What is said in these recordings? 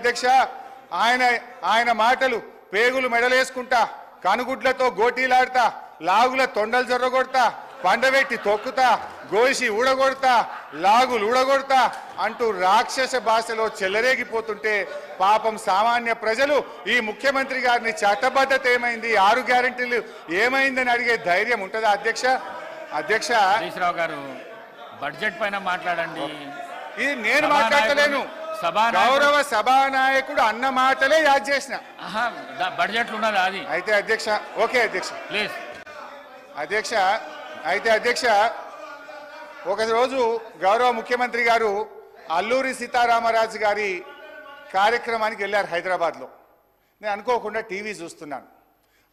అధ్యక్ష ఆయన ఆయన మాటలు పేగులు మెడలేసుకుంటా కనుగుడ్లతో గోటీలాడతా లాగుల తొండలు జొర్రగొడతా పండబెట్టి తొక్కుతా గోసి ఊడగొడతా లాగులు ఊడగొడతా అంటూ రాక్షస భాషలో చెలరేగిపోతుంటే పాపం సామాన్య ప్రజలు ఈ ముఖ్యమంత్రి గారిని చట్టబద్ధత ఏమైంది 6 గ్యారెంటీలు ఏమైందని అడిగే ధైర్యం ఉంటుందా అధ్యక్ష? అధ్యక్ష హరీశ్రావు గారు బడ్జెట్ పైన మాట్లాడండి. ఇది నేను మాట్లాడలేను, గౌరవ సభానాయకుడు అన్న మాటలే యాద్ చేసిన. బడ్జెట్ ఉన్నది అది అయితే అధ్యక్ష ఓకే అధ్యక్ష ప్లీజ్ అధ్యక్ష అయితే అధ్యక్ష ఒకరోజు గౌరవ ముఖ్యమంత్రి గారు అల్లూరి సీతారామరాజు గారి కార్యక్రమానికి వెళ్ళారు హైదరాబాద్లో. నేను అనుకోకుండా టీవీ చూస్తున్నాను.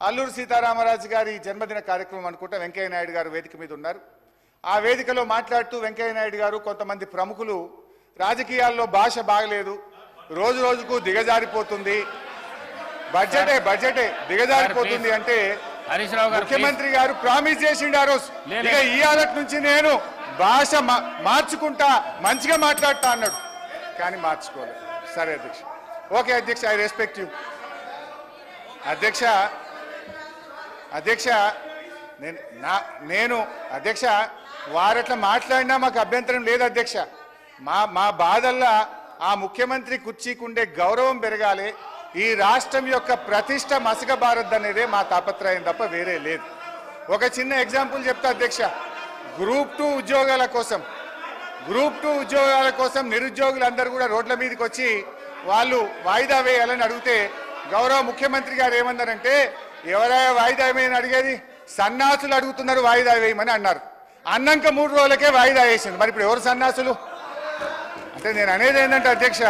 అల్లూరి సీతారామరాజు గారి జన్మదిన కార్యక్రమం అనుకుంటా వెంకయ్య నాయుడు గారు వేదిక మీద ఉన్నారు. ఆ వేదికలో మాట్లాడుతూ వెంకయ్య నాయుడు గారు కొంతమంది ప్రముఖులు రాజకీయాల్లో భాష బాగలేదు, రోజు రోజుకు దిగజారిపోతుంది, బడ్జెటే దిగజారిపోతుంది అంటే ముఖ్యమంత్రి గారు ప్రామిస్ చేసిండు ఆ రోజు, ఇక ఈ ఆలటి నుంచి నేను భాష మార్చుకుంటా మంచిగా మాట్లాడతా అన్నాడు. కానీ మార్చుకోలేదు. సరే అధ్యక్ష ఓకే అధ్యక్ష ఐ రెస్పెక్ట్ యూ అధ్యక్ష. అధ్యక్ష నేను అధ్యక్ష వారట్లా మాట్లాడినా మాకు అభ్యంతరం లేదు అధ్యక్ష. మా బాధల్లా ఆ ముఖ్యమంత్రి కుర్చీకుండే గౌరవం పెరగాలి, ఈ రాష్ట్రం యొక్క ప్రతిష్ట మసకబారద్దనేదే మా తాపత్రయం తప్ప వేరే లేదు. ఒక చిన్న ఎగ్జాంపుల్ చెప్తా అధ్యక్ష. గ్రూప్ 2 ఉద్యోగాల కోసం నిరుద్యోగులందరూ కూడా రోడ్ల మీదకి వచ్చి వాళ్ళు వాయిదా వేయాలని అడిగితే గౌరవ ముఖ్యమంత్రి గారు ఏమన్నారంటే, ఎవరైనా వాయిదా వేయమని అడిగేది, సన్నాసులు అడుగుతున్నారు వాయిదా వేయమని అన్నారు. అన్నాక 3 రోజులకే వాయిదా వేసింది. మరి ఇప్పుడు ఎవరు సన్నాసులు అంటే నేను అనేది ఏంటంటే అధ్యక్ష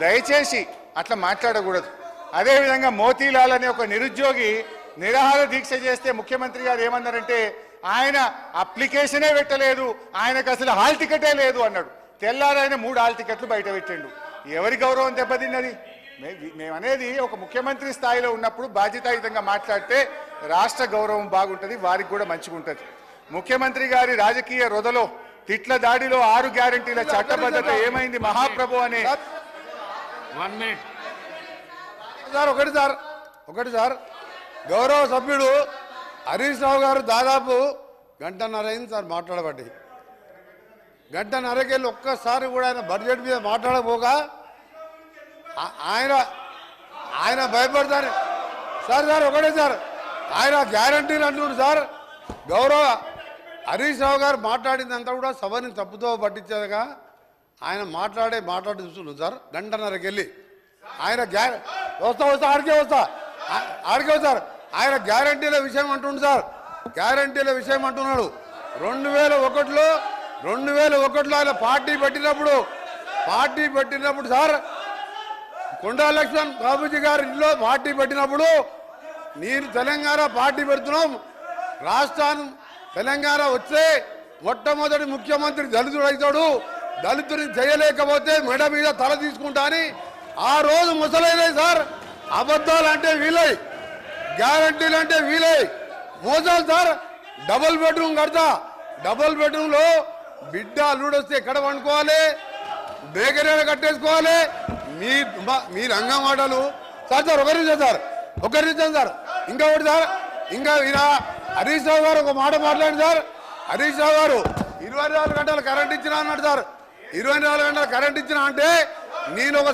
దయచేసి అట్లా మాట్లాడకూడదు. అదేవిధంగా మోతీలాల్ అనే ఒక నిరుద్యోగి నిరాహార దీక్ష చేస్తే ముఖ్యమంత్రి గారు ఏమన్నారంటే, ఆయన అప్లికేషనే పెట్టలేదు, ఆయనకు అసలు హాల్ టికెటే లేదు అన్నాడు. తెల్లారైన 3 హాల్ టికెట్లు బయట పెట్టిండు. ఎవరి గౌరవం దెబ్బతిన్నది? మేమనేది ఒక ముఖ్యమంత్రి స్థాయిలో ఉన్నప్పుడు బాధ్యతాయుతంగా మాట్లాడితే రాష్ట్ర గౌరవం బాగుంటుంది, వారికి కూడా మంచిగా ఉంటుంది. ముఖ్యమంత్రి గారి రాజకీయ రొదలో తిట్ల దాడిలో 6 గ్యారెంటీల చట్టబద్ధత ఏమైంది మహాప్రభు అనే 1 minute ఒకటి సార్ గౌరవ సభ్యుడు హరీష్ రావు గారు దాదాపు గంటన్నర అయింది సార్ మాట్లాడబట్టి. గంటన్నరకెళ్ళి ఒక్కసారి కూడా ఆయన బడ్జెట్ మీద మాట్లాడకపోగా ఆయన భయపడతారు సార్ ఒకటే సార్ ఆయన గ్యారంటీలు అంటున్నారు సార్. గౌరవ హరీష్ రావు గారు మాట్లాడిందంతా కూడా సభని తప్పుతో పట్టించేదిగా ఆయన మాట్లాడి చూస్తున్నాం సార్. గంటన్నరకెళ్ళి ఆయన ఆడికే సార్ ఆయన గ్యారంటీల విషయం అంటుండు సార్. గ్యారంటీల విషయం అంటున్నాడు. 2001లో ఆయన పార్టీ పెట్టినప్పుడు సార్ కొండా లక్ష్మణ్ బాబుజీ గారి ఇంట్లో పార్టీ పెట్టినప్పుడు నేను తెలంగాణ పార్టీ పెడుతున్నాం, రాష్ట్రాన్ని తెలంగాణ వచ్చే మొట్టమొదటి ముఖ్యమంత్రి దళితుడు అవుతాడు, దళితుడిని చేయలేకపోతే మెడ మీద తల తీసుకుంటా అని ఆ రోజు ముసలైనాయి సార్. అబద్ధాలు అంటే వీలై, గ్యారంటీలు అంటే వీలై, మోసాలు సార్. డబుల్ బెడ్రూమ్ కడతా, డబుల్ బెడ్రూమ్లో బిడ్డ అల్లుడు వస్తే ఎక్కడ వండుకోవాలి, బేకరీలో కట్టేసుకోవాలి. మీ రంగ మాటలు సార్. ఒక నిమిషం సార్ ఇంకొకటి సార్. ఇంకా హరీష్ రావు గారు ఒక మాట మాట్లాడి సార్. హరీష్ రావు గారు 24 గంటలు కరెంట్ ఇచ్చినా అన్నాడు సార్. 24 గంటలు కరెంట్ ఇచ్చినా అంటే నేను ఒక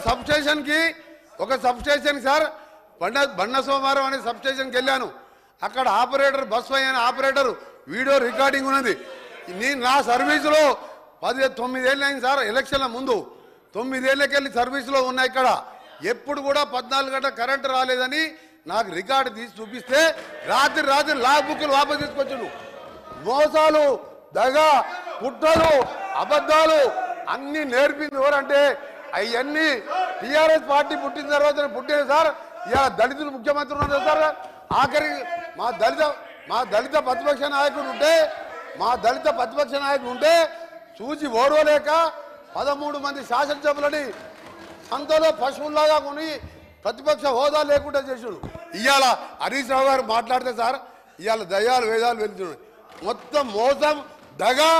సబ్స్టేషన్ సార్ బండ సోమవారం అనే సబ్స్టేషన్కి వెళ్ళాను. అక్కడ ఆపరేటర్ బస్ అయిన ఆపరేటర్ వీడియో రికార్డింగ్ ఉన్నది. నేను నా సర్వీసులో 9 ఏళ్ళు అయింది సార్. ఎలక్షన్ల ముందు 9 ఏళ్ళకెళ్ళి సర్వీసులో ఉన్నాయి. ఇక్కడ ఎప్పుడు కూడా 14 గంటల కరెంటు రాలేదని నాకు రికార్డు తీసి చూపిస్తే రాత్రి లాగ్ బుక్లు వాపసు తీసుకొచ్చాడు. మోసాలు, దగా, కుట్రలు, అబద్ధాలు అన్ని నేర్పింది ఎవరంటే అవన్నీ టీఆర్ఎస్ పార్టీ పుట్టిన తర్వాత పుట్టింది సార్. ఇలా దళితులు ముఖ్యమంత్రి ఉన్నారు సార్. ఆఖరికి మా దళిత ప్రతిపక్ష నాయకుడు ఉంటే చూసి ఓడవలేక 13 మంది శాసనసభ్యులని సంతలో పశువుల్లాగా కొని ప్రతిపక్ష హోదా లేకుండా చేసాడు. ఇవాళ హరీష్ రావు గారు మాట్లాడితే సార్ ఇవాళ దయ్యాలు వేదాలు వెళ్తున్నాయి. మొత్తం మోసం, దగా,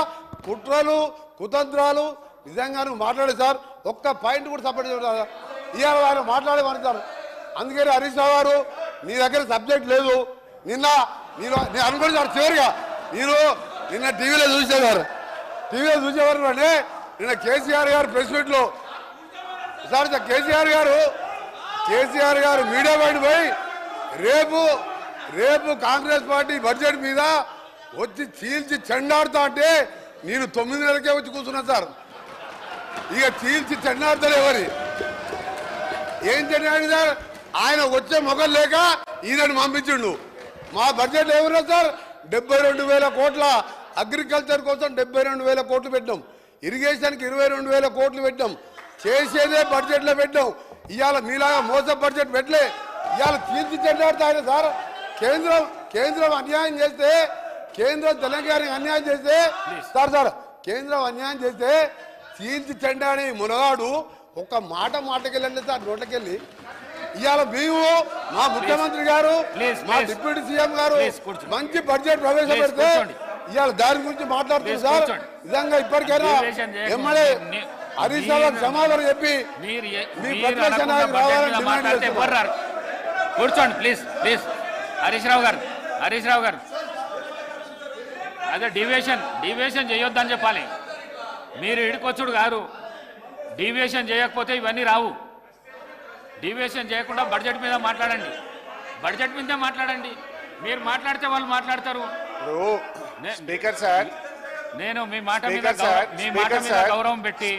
కుట్రలు, కుతంత్రాలు. నిజంగా నువ్వు మాట్లాడే సార్ ఒక్క పాయింట్ కూడా సపోర్ట్ చేయడం ఇవాళ ఆయన మాట్లాడేమన్నారు. అందుకని హరీష్ రావు గారు నీ దగ్గర సబ్జెక్ట్ లేదు. నేను అనుకోండి సార్, చివరిగా నిన్న టీవీలో చూసేవారు అంటే నిన్న కేసీఆర్ గారు ప్రెస్ మీట్లో సార్ కేసీఆర్ గారు మీడియా బయట పోయి రేపు కాంగ్రెస్ పార్టీ బడ్జెట్ మీద వచ్చి చీల్చి చెండాడుతా అంటే నేను 9 నెలలకే వచ్చి కూర్చున్నా సార్. ఇక చీల్చి చెండాడుతాడు ఎవరి ఏం చెండాడు సార్. ఆయన వచ్చే మొగలు లేక ఈయనని పంపించిండు. మా బడ్జెట్ ఏమన్నా సార్ 72,000 కోట్ల అగ్రికల్చర్ కోసం 72,000 కోట్లు పెట్టాం. ఇరిగేషన్కి 22,000 కోట్లు పెట్టాం. చేసేదే బడ్జెట్లో పెట్టాం. ఇవాళ మీలాగా మోసం బడ్జెట్ పెట్టలే. ఇవాళ చీల్చి చెండాడుతాయి సార్. కేంద్రం అన్యాయం చేస్తే, కేంద్రం తెలంగాణకి అన్యాయం చేస్తే సార్ కేంద్రం అన్యాయం చేస్తే చీల్చి చెండాడి మునగాడు ఒక్క మాటకెళ్ళండి సార్ నోట్లకెళ్ళి. ఇవాళ మేము మా ముఖ్యమంత్రి గారు మా డిప్యూటీ సీఎం గారు మంచి బడ్జెట్ ప్రవేశపెడితే ఇవాళ దాని గురించి మాట్లాడుతుంది సార్. నిజంగా ఇప్పటికైనా ఎమ్మెల్యే హరీష్ రావు సమాధానం చెప్పి మీ ప్రతిపక్ష నాయకులు రావాలని డిమాండ్ చేస్తున్నారు. కూర్చోండి ప్లీజ్. హరీష్ రావు గారు అదే డీవియేషన్ చేయొద్దని చెప్పాలి. మీరు ఇడికొచ్చుడు గారు. డీవియేషన్ చేయకపోతే ఇవన్నీ రావు. డీవియేషన్ చేయకుండా బడ్జెట్ మీద మాట్లాడండి. మీరు మాట్లాడితే వాళ్ళు మాట్లాడతారు. స్పీకర్ సార్, నేను మీ మాట మీద గౌరవం పెట్టి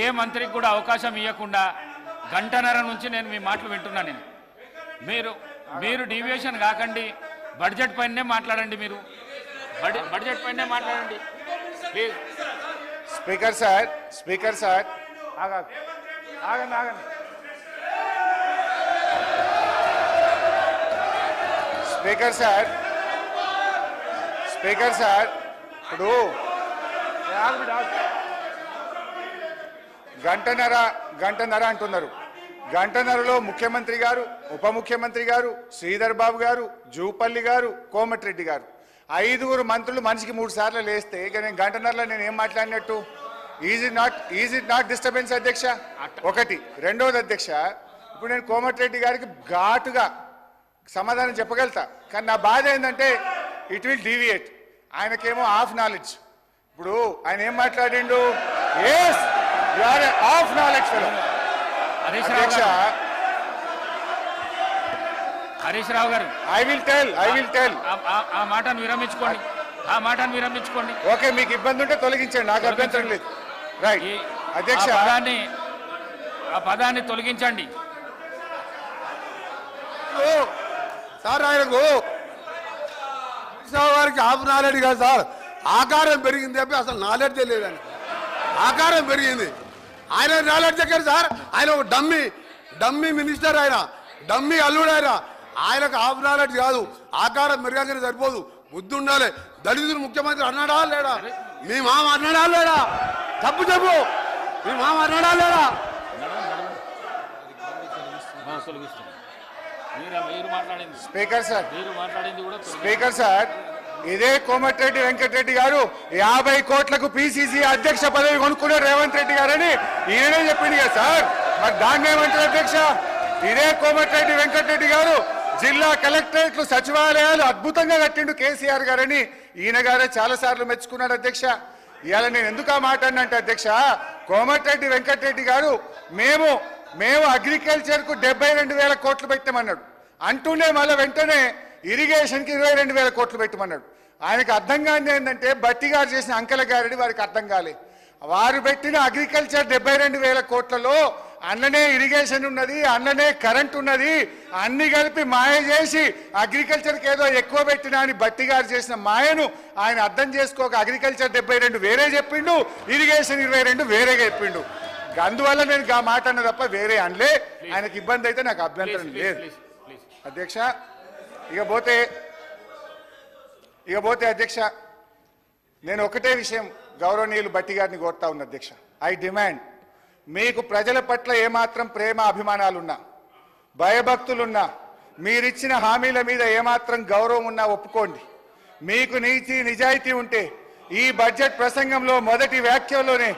ఏ మంత్రికి కూడా అవకాశం ఇవ్వకుండా గంటన్నర నుంచి నేను మీ మాటలు వింటున్నాను. మీరు డీవియేషన్ కాకండి, బడ్జెట్ పైనే మాట్లాడండి. మీరు బడ్జెట్ పైనే మాట్లాడండి ప్లీజ్. స్పీకర్ సార్ ఆగండి. స్పీకర్ సార్ ఇప్పుడు గంటన్నర అంటున్నారు. గంటన్నరలో ముఖ్యమంత్రి గారు, ఉప ముఖ్యమంత్రి గారు, శ్రీధర్ బాబు గారు, జూపల్లి గారు, కోమటిరెడ్డి గారు 5 మంత్రులు మనిషికి 3 సార్లు లేస్తే ఇక నేను గంటన్నరలో నేను ఏం మాట్లాడినట్టు? ఈజ్ ఇట్ నాట్ డిస్టర్బెన్స్ అధ్యక్ష? ఒకటి. రెండవది అధ్యక్ష, ఇప్పుడు నేను కోమటిరెడ్డి గారికి ఘాటుగా సమాధానం చెప్పగలుగుతా, కానీ నా బాధ ఏంటంటే ఇట్ విల్ డీవియేట్. ఆయనకేమో హాఫ్ నాలెడ్జ్. ఇప్పుడు ఆయన ఏం మాట్లాడిండు? Yes you are a half knowledge fellow. అధ్యక్ష హరీష్ రావు గారు ఐ విల్ టెల్ ఆ మాటను విరమించుకోండి. ఓకే, మీకు ఇబ్బంది ఉంటే తొలగించండి, నాకు అభ్యంతరం లేదు. రైట్ అధ్యక్ష, ఆ పదాన్ని తొలగించండి సార్. ఆయనకు వారికి హాఫ్ నాలెడ్జ్ కాదు సార్, ఆకారం పెరిగింది తప్పి అసలు నాలెడ్జ్ లేదని. ఆకారం పెరిగింది, ఆయన నాలెడ్జ్ ఎక్కడ సార్? ఆయన ఒక డమ్మీ మినిస్టర్, ఆయన డమ్మీ అల్లుడు. ఆయనకు హాఫ్ నాలెడ్జ్ కాదు, ఆకారం పెరగానే సరిపోదు, బుద్ధి ఉండాలి. దళితులు ముఖ్యమంత్రి అన్నాడా లేడా? మీ మామ అన్నాడా లేడా? చెప్పు మీ మామ అన్నాడా లేడా? స్పీకర్ సార్ ఇదే కోమటిరెడ్డి వెంకటరెడ్డి గారు 50 కోట్లకు పిసిసి అధ్యక్ష పదవి కొనుక్కున్నారు రేవంత్ రెడ్డి గారని ఈయనే చెప్పింది కదా సార్. మరి దాన్ని ఏమంటారు అధ్యక్ష? ఇదే కోమటిరెడ్డి వెంకటరెడ్డి గారు జిల్లా కలెక్టరేట్లు, సచివాలయాలు అద్భుతంగా కట్టిండు కేసీఆర్ గారని ఈయన గారే చాలా సార్లు మెచ్చుకున్నాడు అధ్యక్ష. ఇవాళ నేను ఎందుకు ఆ మాట అన్నంటే అధ్యక్ష, కోమటిరెడ్డి వెంకటరెడ్డి గారు మేము అగ్రికల్చర్ కు 72,000 కోట్లు పెట్టామన్నాడు. అంటూనే మళ్ళీ వెంటనే ఇరిగేషన్ కి 22,000 కోట్లు పెట్టమన్నాడు. ఆయనకు అర్థం కాని ఏంటంటే బట్టి గారు చేసిన అంకెల గారిని వారికి అర్థం కాలే. వారు పెట్టిన అగ్రికల్చర్ 72,000 కోట్లలో అన్ననే ఇరిగేషన్ ఉన్నది, అన్ననే కరెంట్ ఉన్నది, అన్ని కలిపి మాయ చేసి అగ్రికల్చర్కి ఏదో ఎక్కువ పెట్టినా అని బట్టి గారు చేసిన మాయను ఆయన అర్థం చేసుకోక అగ్రికల్చర్ 72 వేరే చెప్పిండు, ఇరిగేషన్ 22 వేరేగా చెప్పిండు. అందువల్ల నేను ఆ మాట అన్న తప్ప వేరే అనలే. ఆయనకి ఇబ్బంది అయితే నాకు అభ్యంతరం లేదు అధ్యక్ష. ఇక పోతే అధ్యక్ష, నేను ఒకటే విషయం గౌరవనీయులు బట్టి గారిని కోరుతా ఉన్నా అధ్యక్ష. ఐ డిమాండ్, మీకు ప్రజల పట్ల ఏమాత్రం ప్రేమ అభిమానాలున్నా, భయభక్తులున్నా, మీరిచ్చిన హామీల మీద ఏమాత్రం గౌరవం ఉన్నా ఒప్పుకోండి. మీకు నీతి నిజాయితీ ఉంటే ఈ బడ్జెట్ ప్రసంగంలో మొదటి వ్యాఖ్యలోనే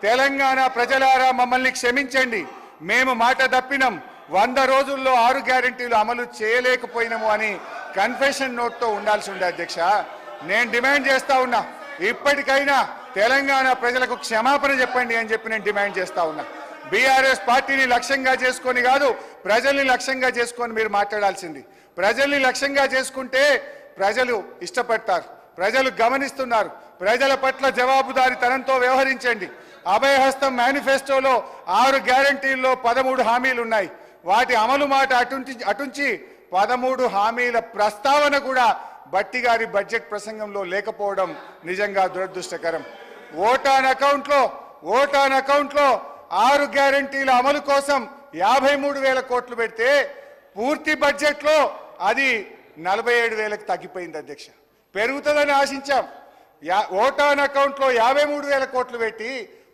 తెలంగాణ ప్రజలారా మమ్మల్ని క్షమించండి, మేము మాట తప్పినాం, 100 రోజుల్లో 6 గ్యారెంటీలు అమలు చేయలేకపోయినాము అని కన్ఫెషన్ నోట్తో ఉండాల్సి ఉండే అధ్యక్ష. నేను డిమాండ్ చేస్తా ఉన్నా, ఇప్పటికైనా తెలంగాణ ప్రజలకు క్షమాపణ చెప్పండి అని చెప్పి నేను డిమాండ్ చేస్తా ఉన్నా. బీఆర్ఎస్ పార్టీని లక్ష్యంగా చేసుకొని కాదు, ప్రజల్ని లక్ష్యంగా చేసుకొని మీరు మాట్లాడాల్సింది. ప్రజల్ని లక్ష్యంగా చేసుకుంటే ప్రజలు ఇష్టపడతారు, ప్రజలు గమనిస్తున్నారు. ప్రజల పట్ల జవాబుదారీతనంతో వ్యవహరించండి. అభయహస్తం మేనిఫెస్టోలో 6 గ్యారెంటీల్లో 13 హామీలు ఉన్నాయి. వాటి అమలు మాట అటుంచి 13 హామీల ప్రస్తావన కూడా భట్టి గారి బడ్జెట్ ప్రసంగంలో లేకపోవడం నిజంగా దురదృష్టకరం. ఓటాన్ అకౌంట్లో 6 గ్యారెంటీల అమలు కోసం 53,000 కోట్లు పెడితే పూర్తి బడ్జెట్లో అది 47,000కు తగ్గిపోయింది అధ్యక్ష. పెరుగుతుందని ఆశించాం. ఓటాన్ అకౌంట్లో 53,000 కోట్లు పెట్టి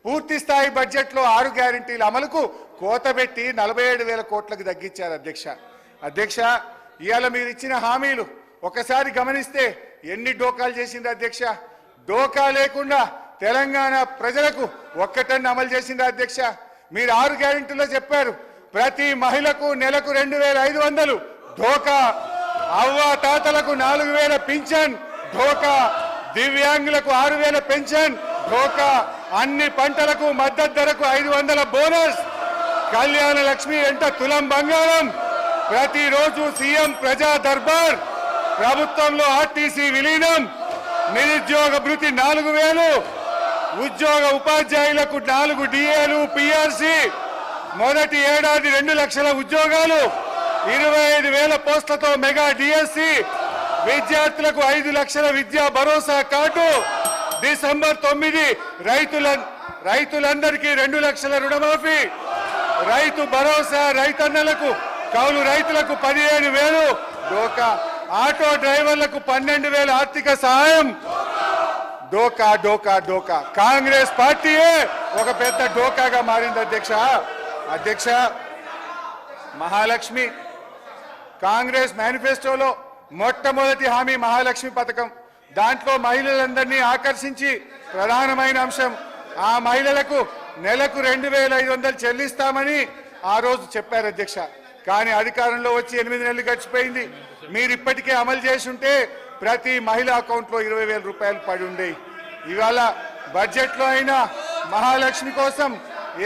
పూర్తి స్థాయి బడ్జెట్లో 6 గ్యారెంటీల అమలుకు కోత పెట్టి 47,000 కోట్లకు తగ్గించారు అధ్యక్ష. ఇవాళ మీరు ఇచ్చిన హామీలు ఒకసారి గమనిస్తే ఎన్ని డోకాలు చేసింది అధ్యక్ష. డోకా లేకుండా తెలంగాణ ప్రజలకు ఒక్కటన్ను అమలు చేసింది అధ్యక్ష. మీరు 6 గ్యారెంటీలో చెప్పారు, ప్రతి మహిళకు నెలకు 2,500 ఢోకా, అవ్వ తాతలకు 4,000 పింఛన్ ఢోకా, దివ్యాంగులకు 6,000 పెన్షన్ ఢోకా, అన్ని పంటలకు మద్దతు ధరకు 500 బోనస్, కళ్యాణ లక్ష్మి వెంట తులం బంగారం, ప్రతిరోజు సీఎం ప్రజా దర్బార్, ప్రభుత్వంలో ఆర్టీసీ విలీనం, నిరుద్యోగ భృతి 4,000, ఉద్యోగ ఉపాధ్యాయులకు 4 డిఏలు పిఆర్సి, మొదటి ఏడాది 2 లక్షల ఉద్యోగాలు, 25,000 పోస్టులతో మెగా డిఎస్సి, విద్యార్థులకు 5 లక్షల విద్యా భరోసా కార్డు, డిసెంబర్ 9 రైతులందరికీ 2 లక్షల రుణమాఫీ, రైతు భరోసా రైతన్నలకు, కౌలు రైతులకు 15,000 డోకా, ఆటో డ్రైవర్లకు 12,000 ఆర్థిక సహాయం. డోకా డోకా డోకా కాంగ్రెస్ పార్టీయే ఒక పెద్ద డోకాగా మారింది అధ్యక్ష. మహాలక్ష్మి కాంగ్రెస్ మేనిఫెస్టోలో మొట్టమొదటి హామీ మహాలక్ష్మి పథకం. దాంట్లో మహిళలందరినీ ఆకర్షించి ప్రధానమైన అంశం, ఆ మహిళలకు నెలకు 2,500 చెల్లిస్తామని ఆ రోజు చెప్పారు అధ్యక్ష. కానీ అధికారంలో వచ్చి 8 నెలలు గడిచిపోయింది. మీరు ఇప్పటికే అమలు చేసి ఉంటే ప్రతి మహిళ అకౌంట్లో 20,000 రూపాయలు పడి ఉండేవి. ఇవాళ బడ్జెట్లో అయినా మహాలక్ష్మి కోసం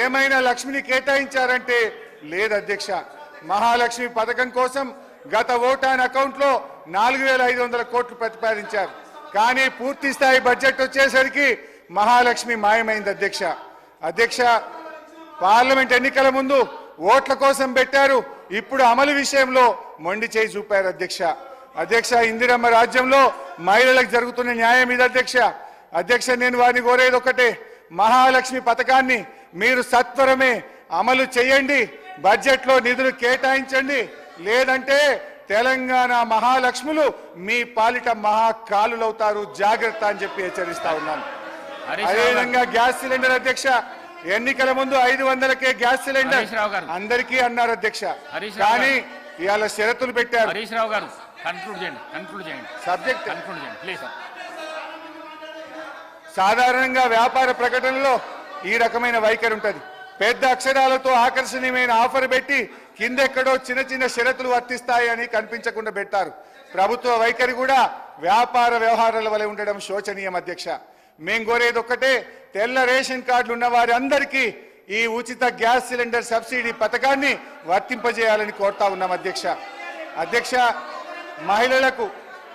ఏమైనా లక్ష్మిని కేటాయించారంటే లేదు అధ్యక్ష. మహాలక్ష్మి పథకం కోసం గత ఓటాన్ అకౌంట్లో 4,500 కోట్లు ప్రతిపాదించారు. కానీ పూర్తి స్థాయి బడ్జెట్ వచ్చేసరికి మహాలక్ష్మి మాయమైంది అధ్యక్ష. పార్లమెంట్ ఎన్నికల ముందు ఓట్ల కోసం పెట్టారు, ఇప్పుడు అమలు విషయంలో మొండి చేయి చూపారు అధ్యక్ష. ఇందిరమ్మ రాజ్యంలో మహిళలకు జరుగుతున్న న్యాయం ఇది అధ్యక్ష. నేను వారిని కోరేది ఒకటే, మహాలక్ష్మి పథకాన్ని మీరు సత్వరమే అమలు చేయండి, బడ్జెట్లో నిధులు కేటాయించండి. లేదంటే తెలంగాణ మహాలక్ష్ములు మీ పాలిట మహాకాలులవుతారు, జాగ్రత్త అని చెప్పి హెచ్చరిస్తా ఉన్నాను. అదేవిధంగా గ్యాస్ సిలిండర్ అధ్యక్ష, ఎన్నికల ముందు 500కే గ్యాస్ సిలిండర్ అందరికీ అన్నారు అధ్యక్ష. కానీ ఇవాళ షరతులు పెట్టారు. హరీష్ రావు గారు కన్క్లూడ్ చేయండి. Subject please. సాధారణంగా వ్యాపార ప్రకటనలో ఈ రకమైన వైఖరి ఉంటుంది. పెద్ద అక్షరాలతో ఆకర్షణీయమైన ఆఫర్ పెట్టి కిందెక్కడో చిన్న షరతులు వర్తిస్తాయని కనిపించకుండా పెట్టారు. ప్రభుత్వ వైఖరి కూడా వ్యాపార వ్యవహారాల వలె ఉండడం శోచనీయం అధ్యక్ష. మేం కోరేది ఒక్కటే, తెల్ల రేషన్ కార్డులు ఉన్న వారందరికీ ఈ ఉచిత గ్యాస్ సిలిండర్ సబ్సిడీ పథకాన్ని వర్తింపజేయాలని కోరుతా ఉన్నాం అధ్యక్ష.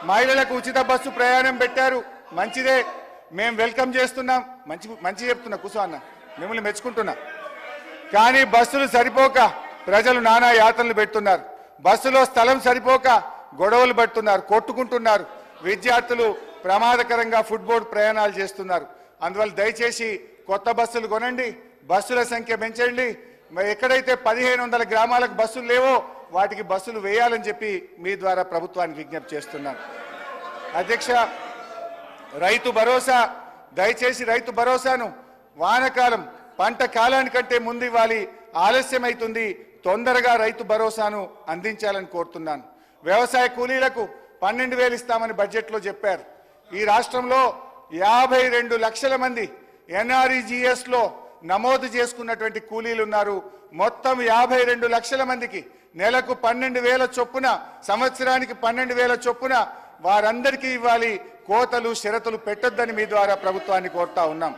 మహిళలకు ఉచిత బస్సు ప్రయాణం పెట్టారు, మంచిదే, మేము వెల్కమ్ చేస్తున్నాం. మంచి చెప్తున్నా, కూసో అన్న, మిమ్మల్ని మెచ్చుకుంటున్నా. కానీ బస్సులు సరిపోక ప్రజలు నానా యాతనలు పెడుతున్నారు. బస్సులో స్థలం సరిపోక గొడవలు పడుతున్నారు, కొట్టుకుంటున్నారు. విద్యార్థులు ప్రమాదకరంగా ఫుట్బోర్డ్ ప్రయాణాలు చేస్తున్నారు. అందువల్ల దయచేసి కొత్త బస్సులు కొనండి, బస్సుల సంఖ్య పెంచండి. ఎక్కడైతే 1,500 గ్రామాలకు బస్సులు లేవో వాటికి బస్సులు వేయాలని చెప్పి మీ ద్వారా ప్రభుత్వానికి విజ్ఞప్తి చేస్తున్నాను అధ్యక్ష. రైతు భరోసా, దయచేసి రైతు భరోసాను వానకాలం పంట కాలానికంటే ముందు ఇవ్వాలి, ఆలస్యమైతుంది. తొందరగా రైతు భరోసాను అందించాలని కోరుతున్నాను. వ్యవసాయ కూలీలకు 12,000 ఇస్తామని బడ్జెట్లో చెప్పారు. ఈ రాష్ట్రంలో 52 లక్షల మంది ఎన్ఆర్ఈజీఎస్లో నమోదు చేసుకున్నటువంటి కూలీలు ఉన్నారు. మొత్తం 52 లక్షల మందికి నెలకు 12,000 చొప్పున, సంవత్సరానికి 12,000 చొప్పున వారందరికీ ఇవ్వాలి. కోతలు షరతులు పెట్టొద్దని మీ ద్వారా ప్రభుత్వాన్ని కోరుతా ఉన్నాం.